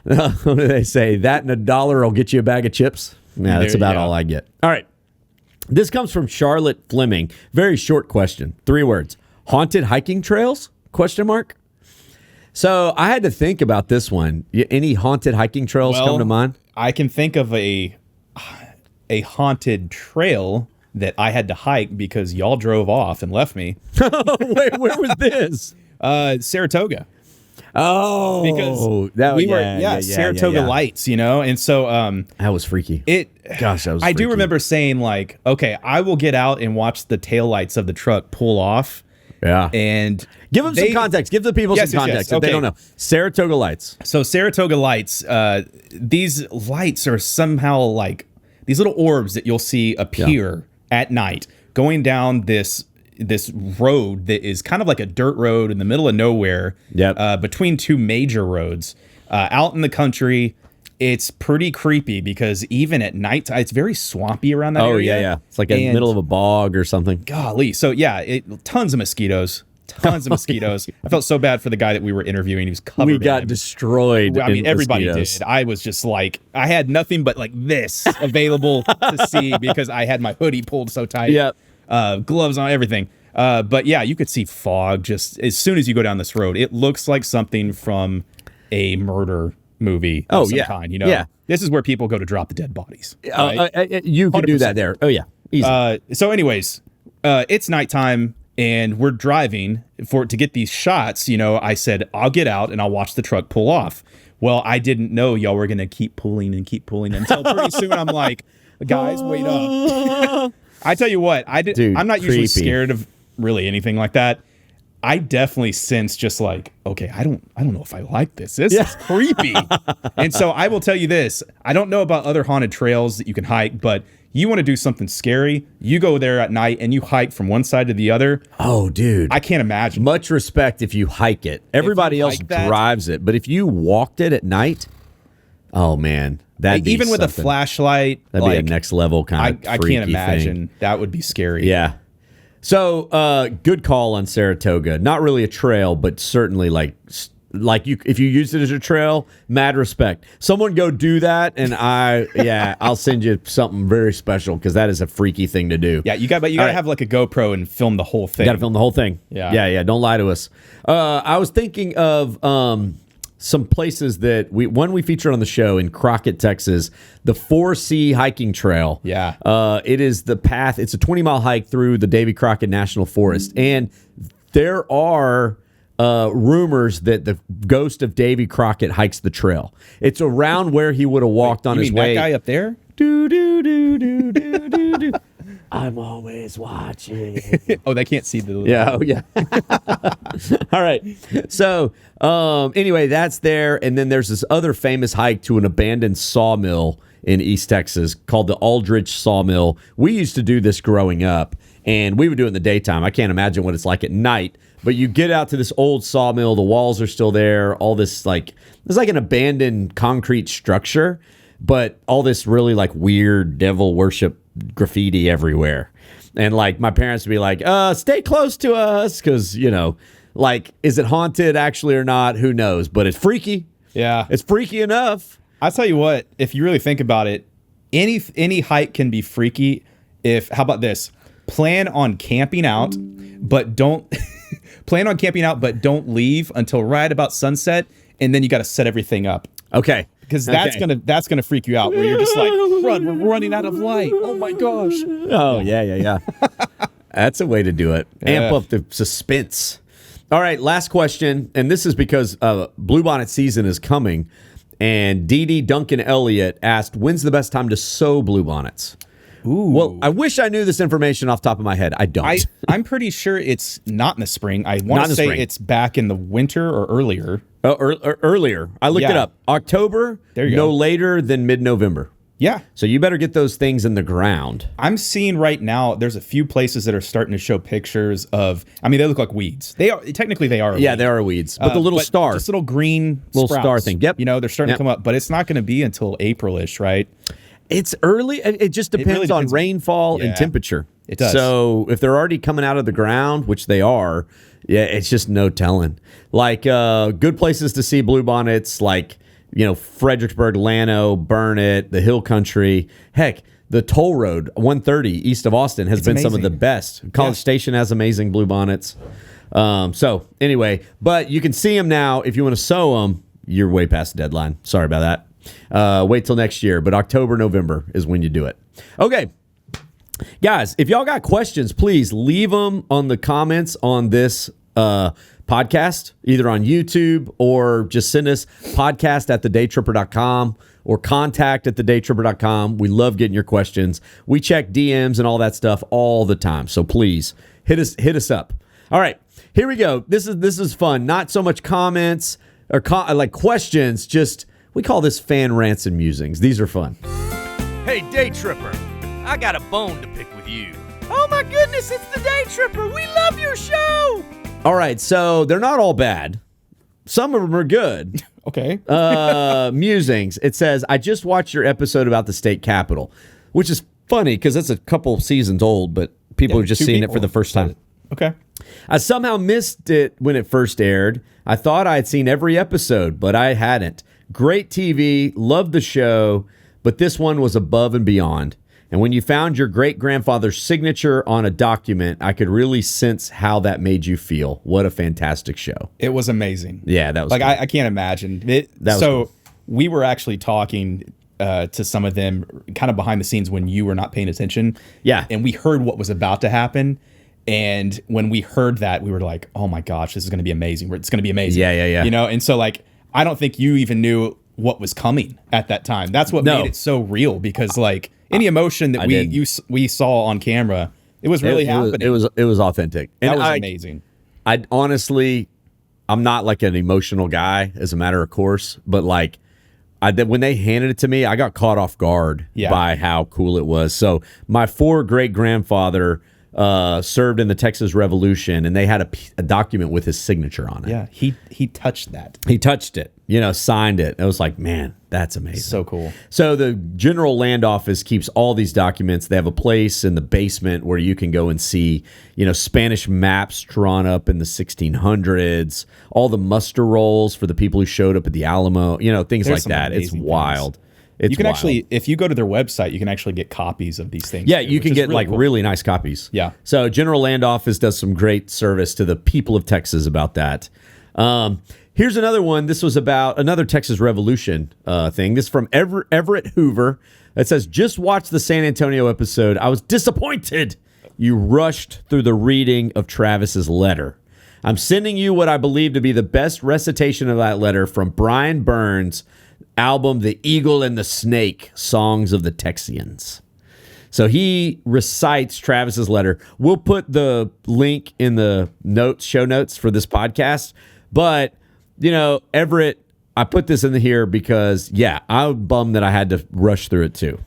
[SPEAKER 1] What do they say? That and $1 will get you a bag of chips? Yeah, that's about all I get. All right. This comes from Charlotte Fleming. Very short question. 3 words. Haunted hiking trails? Question mark. So I had to think about this one. Any haunted hiking trails come to mind?
[SPEAKER 2] I can think of a haunted trail that I had to hike because y'all drove off and left me.
[SPEAKER 1] Wait, where was this?
[SPEAKER 2] Saratoga.
[SPEAKER 1] Oh,
[SPEAKER 2] because we were Saratoga Lights, you know, and so
[SPEAKER 1] that was freaky. Gosh, that was.
[SPEAKER 2] I do remember saying like, okay, I will get out and watch the taillights of the truck pull off.
[SPEAKER 1] Yeah,
[SPEAKER 2] and
[SPEAKER 1] give them some context. Give the people some context if they don't know. Saratoga Lights.
[SPEAKER 2] So Saratoga Lights, these lights are somehow like these little orbs that you'll see appear at night going down this road that is kind of like a dirt road in the middle of nowhere. Between 2 major roads out in the country. It's pretty creepy because even at night, it's very swampy around that area.
[SPEAKER 1] Yeah. It's like in the middle of a bog or something.
[SPEAKER 2] Golly. So yeah, tons of mosquitoes. I felt so bad for the guy that we were interviewing. He was covered.
[SPEAKER 1] We got destroyed.
[SPEAKER 2] I mean, everybody did. I was just like, I had nothing but like this available to see because I had my hoodie pulled so tight. Gloves on, everything. But yeah, you could see fog just as soon as you go down this road. It looks like something from a murder movie of some kind, you know? Yeah. This is where people go to drop the dead bodies. Right?
[SPEAKER 1] You can do that there. Oh, yeah. Easy.
[SPEAKER 2] So anyways, it's nighttime and we're driving to get these shots. You know, I said, I'll get out and I'll watch the truck pull off. Well, I didn't know y'all were going to keep pulling until pretty soon I'm like, guys, wait up. I tell you what, I'm not usually scared of really anything like that. I definitely sense just like, okay, I don't know if I like this. This is creepy. And so I will tell you this. I don't know about other haunted trails that you can hike, but you want to do something scary, you go there at night and you hike from one side to the other.
[SPEAKER 1] Oh, dude.
[SPEAKER 2] I can't imagine.
[SPEAKER 1] Much respect if you hike it. Everybody else drives it. But if you walked it at night, oh, man. That'd be
[SPEAKER 2] even with
[SPEAKER 1] something.
[SPEAKER 2] A flashlight.
[SPEAKER 1] That'd be a next level kind of freaky
[SPEAKER 2] I can't imagine.
[SPEAKER 1] Thing.
[SPEAKER 2] That would be scary.
[SPEAKER 1] Yeah. So, good call on Saratoga. Not really a trail, but certainly like you, if you use it as a trail, mad respect. Someone go do that, and I'll send you something very special because that is a freaky thing to do.
[SPEAKER 2] Yeah, you got to have like a GoPro and film the whole thing.
[SPEAKER 1] You got to film the whole thing. Yeah. Don't lie to us. I was thinking of some places that we featured on the show in Crockett, Texas, the 4C hiking trail.
[SPEAKER 2] Yeah.
[SPEAKER 1] It is the path. It's a 20-mile hike through the Davy Crockett National Forest. And there are rumors that the ghost of Davy Crockett hikes the trail. It's around where he would have walked on his way.
[SPEAKER 2] That guy up there?
[SPEAKER 1] Do, do, do, do, do, do, do. I'm always watching.
[SPEAKER 2] Oh, they can't see the...
[SPEAKER 1] Yeah, All right. So, anyway, that's there. And then there's this other famous hike to an abandoned sawmill in East Texas called the Aldrich Sawmill. We used to do this growing up, and we would do it in the daytime. I can't imagine what it's like at night. But you get out to this old sawmill. The walls are still there. All this, it's like an abandoned concrete structure, but all this really, weird devil worship graffiti everywhere. And my parents would be like, stay close to us because, is it haunted actually or not? Who knows? But it's freaky.
[SPEAKER 2] Yeah.
[SPEAKER 1] It's freaky enough.
[SPEAKER 2] I'll tell you what, if you really think about it, any hike can be freaky. How about this? Plan on camping out, but don't leave until right about sunset, and then you got to set everything up.
[SPEAKER 1] Okay.
[SPEAKER 2] Because that's gonna freak you out, where you're just like, run, we're running out of light. Oh my gosh.
[SPEAKER 1] Oh yeah. That's a way to do it. Amp up the suspense. All right, last question, and this is because bluebonnet season is coming, and Dee Duncan Elliott asked, when's the best time to sow bluebonnets?
[SPEAKER 2] Ooh.
[SPEAKER 1] Well, I wish I knew this information off the top of my head. I don't.
[SPEAKER 2] I'm pretty sure it's not in the spring. I want to say it's back in the winter or earlier.
[SPEAKER 1] Earlier. I looked it up. October,
[SPEAKER 2] there you
[SPEAKER 1] no
[SPEAKER 2] go.
[SPEAKER 1] later than mid-November.
[SPEAKER 2] Yeah.
[SPEAKER 1] So you better get those things in the ground.
[SPEAKER 2] I'm seeing right now, there's a few places that are starting to show pictures of, they look like weeds. They are a
[SPEAKER 1] Yeah,
[SPEAKER 2] weed.
[SPEAKER 1] they are weeds. But the little star.
[SPEAKER 2] Just little green
[SPEAKER 1] little
[SPEAKER 2] sprouts,
[SPEAKER 1] star thing. Yep.
[SPEAKER 2] They're starting to come up, but it's not going to be until April-ish, right?
[SPEAKER 1] It's early. It just depends on rainfall and temperature.
[SPEAKER 2] It does.
[SPEAKER 1] So if they're already coming out of the ground, which they are, it's just no telling. Like good places to see bluebonnets, like Fredericksburg, Llano, Burnett, the Hill Country. Heck, the toll road 130 east of Austin has been some of the best. College Station has amazing bluebonnets. So anyway, but you can see them now. If you want to sow them, you're way past the deadline. Sorry about that. Wait till next year, but October, November is when you do it. Okay, guys, if y'all got questions, please leave them on the comments on this podcast, either on YouTube or just send us podcast@thedaytripper.com or contact@thedaytripper.com. We love getting your questions. We check DMs and all that stuff all the time, so please hit us up. All right, here we go. This is fun. Not so much comments or like questions, just we call this fan rants and musings. These are fun.
[SPEAKER 3] Hey, Daytripper, I got a bone to pick with you. Oh my goodness, it's the Daytripper. We love your show.
[SPEAKER 1] All right, so they're not all bad. Some of them are good.
[SPEAKER 2] Okay.
[SPEAKER 1] Musings. It says, I just watched your episode about the state capitol, which is funny because it's a couple seasons old, but people are just seeing it for the first time.
[SPEAKER 2] Okay.
[SPEAKER 1] I somehow missed it when it first aired. I thought I had seen every episode, but I hadn't. Great TV, loved the show, but this one was above and beyond. And when you found your great-grandfather's signature on a document, I could really sense how that made you feel. What a fantastic show.
[SPEAKER 2] It was amazing.
[SPEAKER 1] Yeah, that was
[SPEAKER 2] like,
[SPEAKER 1] cool.
[SPEAKER 2] I can't imagine.
[SPEAKER 1] Cool.
[SPEAKER 2] We were actually talking to some of them kind of behind the scenes when you were not paying attention.
[SPEAKER 1] Yeah.
[SPEAKER 2] And we heard what was about to happen. And when we heard that, we were like, oh my gosh, this is going to be amazing. It's going to be amazing.
[SPEAKER 1] Yeah.
[SPEAKER 2] And so like, I don't think you even knew what was coming at that time. That's what made it so real, because like any emotion that we saw on camera, it was really happening.
[SPEAKER 1] It was authentic. And
[SPEAKER 2] that was amazing.
[SPEAKER 1] I honestly, I'm not like an emotional guy as a matter of course, but like when they handed it to me, I got caught off guard by how cool it was. So my great-grandfather served in the Texas Revolution, and they had a document with his signature on it.
[SPEAKER 2] Yeah, he touched that.
[SPEAKER 1] He touched it, signed it. It was like, man, that's amazing.
[SPEAKER 2] So cool.
[SPEAKER 1] So the General Land Office keeps all these documents. They have a place in the basement where you can go and see, Spanish maps drawn up in the 1600s, all the muster rolls for the people who showed up at the Alamo, things like that. It's wild.
[SPEAKER 2] You can actually, if you go to their website, you can actually get copies of these things.
[SPEAKER 1] Yeah, you can get really cool. Really nice copies.
[SPEAKER 2] Yeah.
[SPEAKER 1] So General Land Office does some great service to the people of Texas about that. Here's another one. This was about another Texas Revolution thing. This is from Everett Hoover. It says, just watch the San Antonio episode. I was disappointed you rushed through the reading of Travis's letter. I'm sending you what I believe to be the best recitation of that letter from Brian Burns' album, The Eagle and the Snake, Songs of the Texians. So he recites Travis's letter. We'll put the link in the show notes for this podcast. But, Everett, I put this in here because, I'm bummed that I had to rush through it too.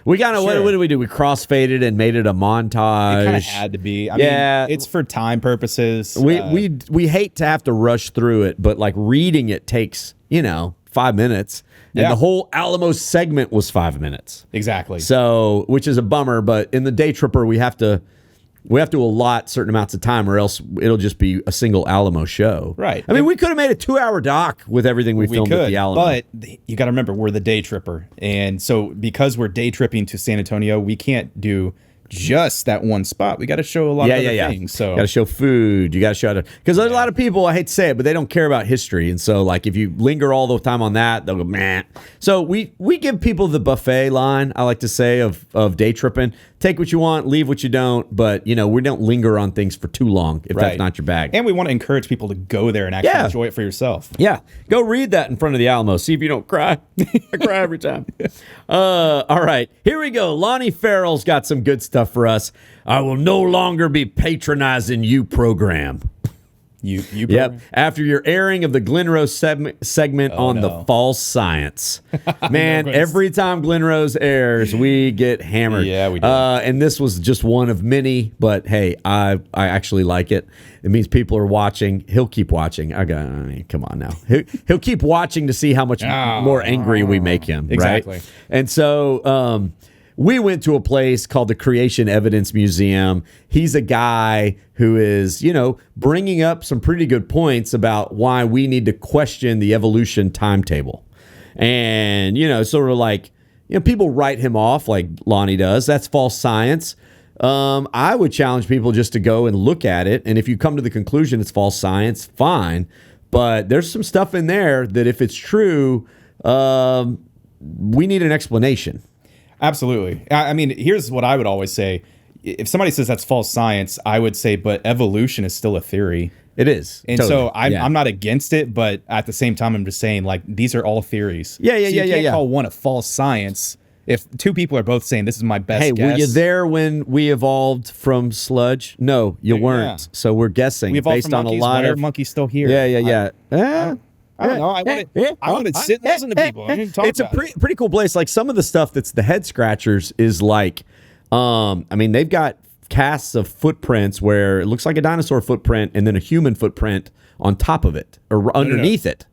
[SPEAKER 1] We got to, what did we do? We crossfaded and made it a montage.
[SPEAKER 2] It kind of had to be. I mean, it's for time purposes.
[SPEAKER 1] We hate to have to rush through it, but like reading it takes, 5 minutes. And the whole Alamo segment was 5 minutes.
[SPEAKER 2] Exactly.
[SPEAKER 1] So, which is a bummer, but in the Daytripper, we have to We have to allot certain amounts of time, or else it'll just be a single Alamo show.
[SPEAKER 2] Right.
[SPEAKER 1] I mean, we could have made a 2-hour doc with everything we filmed at the Alamo.
[SPEAKER 2] But you got to remember, we're the day tripper. And so because we're day tripping to San Antonio, we can't do just that one spot. We got to show a lot of other things. So
[SPEAKER 1] got to show food. You got to show it because there's a lot of people. I hate to say it, but they don't care about history. And so, like, if you linger all the time on that, they'll go meh. So we give people the buffet line. I like to say of day tripping. Take what you want, leave what you don't. But we don't linger on things for too long if that's not your bag.
[SPEAKER 2] And we want to encourage people to go there and actually enjoy it for yourself.
[SPEAKER 1] Yeah, go read that in front of the Alamo. See if you don't cry. I cry every time. All right, here we go. Lonnie Farrell's got some good stuff for us. I will no longer be patronizing you program.
[SPEAKER 2] You
[SPEAKER 1] Yep. After your airing of the Glen Rose segment on the false science. Man, every time Glen Rose airs, we get hammered.
[SPEAKER 2] Yeah, we do.
[SPEAKER 1] And this was just one of many, but hey, I actually like it. It means people are watching. He'll keep watching. Come on now. He'll keep watching to see how much more angry we make him.
[SPEAKER 2] Exactly.
[SPEAKER 1] Right? And so we went to a place called the Creation Evidence Museum. He's a guy who is, bringing up some pretty good points about why we need to question the evolution timetable. And, sort of like, people write him off like Lonnie does. That's false science. I would challenge people just to go and look at it. And if you come to the conclusion it's false science, fine. But there's some stuff in there that if it's true, we need an explanation.
[SPEAKER 2] Absolutely. I mean, here's what I would always say. If somebody says that's false science, I would say, but evolution is still a theory.
[SPEAKER 1] It is.
[SPEAKER 2] And
[SPEAKER 1] totally.
[SPEAKER 2] so I'm not against it, but at the same time, I'm just saying, like, these are all theories.
[SPEAKER 1] Yeah.
[SPEAKER 2] You can't call one a false science if two people are both saying this is my best guess.
[SPEAKER 1] Hey, were you there when we evolved from sludge? No, you weren't. Yeah. So we're guessing
[SPEAKER 2] we evolved
[SPEAKER 1] based
[SPEAKER 2] from
[SPEAKER 1] on
[SPEAKER 2] monkeys.
[SPEAKER 1] a lot
[SPEAKER 2] Why
[SPEAKER 1] of
[SPEAKER 2] are monkeys still here.
[SPEAKER 1] Yeah.
[SPEAKER 2] I don't know. I want to sit and listen to people.
[SPEAKER 1] It's a pretty cool place. Like some of the stuff that's the head scratchers is like, they've got casts of footprints where it looks like a dinosaur footprint and then a human footprint on top of it or underneath it.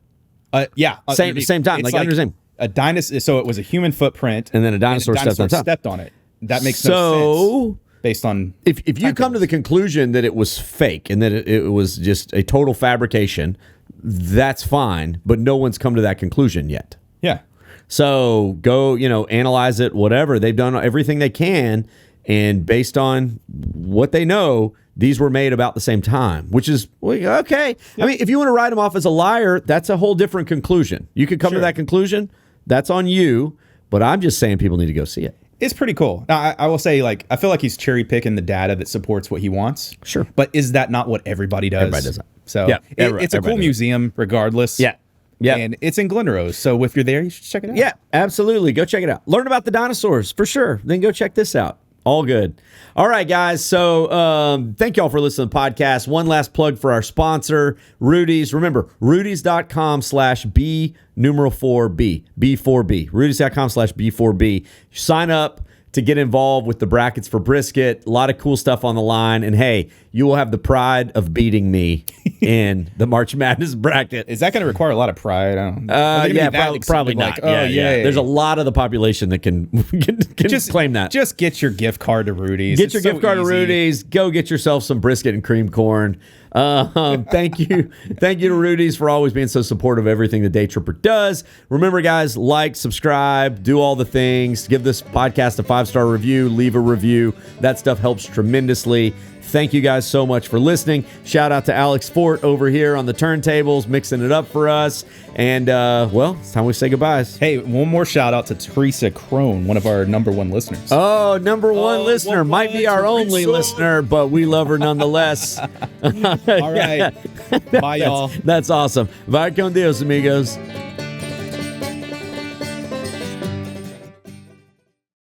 [SPEAKER 1] Same time, like underneath.
[SPEAKER 2] A dinosaur. So it was a human footprint,
[SPEAKER 1] and then a dinosaur
[SPEAKER 2] stepped on it. That makes no sense. Based on
[SPEAKER 1] if you come to the conclusion that it was fake and that it was just a total fabrication, that's fine, but no one's come to that conclusion yet.
[SPEAKER 2] Yeah.
[SPEAKER 1] So go, analyze it, whatever. They've done everything they can, and based on what they know, these were made about the same time, which is, okay. Yep. I mean, if you want to write them off as a liar, that's a whole different conclusion. You could come to that conclusion. That's on you, but I'm just saying people need to go see it.
[SPEAKER 2] It's pretty cool. Now, I will say, like, I feel like he's cherry picking the data that supports what he wants.
[SPEAKER 1] Sure.
[SPEAKER 2] But is that not what everybody does?
[SPEAKER 1] Everybody does that.
[SPEAKER 2] So it's a cool museum regardless.
[SPEAKER 1] Yeah.
[SPEAKER 2] And it's in Glen Rose. So if you're there, you should check it out.
[SPEAKER 1] Yeah, absolutely. Go check it out. Learn about the dinosaurs for sure. Then go check this out. All good. All right, guys. So thank y'all for listening to the podcast. One last plug for our sponsor, Rudy's. Remember, Rudy's.com/B4B. B4B. Rudy's.com/B4B. Sign up to get involved with the brackets for brisket. A lot of cool stuff on the line. And hey, you will have the pride of beating me in the March Madness bracket.
[SPEAKER 2] Is that going to require a lot of pride? I don't know.
[SPEAKER 1] Probably not.
[SPEAKER 2] Like,
[SPEAKER 1] There's a lot of the population that can just claim that.
[SPEAKER 2] Just get your gift card to Rudy's.
[SPEAKER 1] Get your gift card to Rudy's. Go get yourself some brisket and cream corn. Thank you to Rudy's for always being so supportive of everything the Daytripper does. Remember, guys, like, subscribe, do all the things. Give this podcast a 5-star review. Leave a review. That stuff helps tremendously. Thank you guys so much for listening. Shout out to Alex Fort over here on the turntables, mixing it up for us. And, it's time we say goodbyes.
[SPEAKER 2] Hey, one more shout out to Teresa Crone, one of our #1 listeners.
[SPEAKER 1] Oh, #1 listener. Might be our only listener, but we love her nonetheless.
[SPEAKER 2] All right. Bye, y'all.
[SPEAKER 1] That's awesome. Bye con Dios, amigos.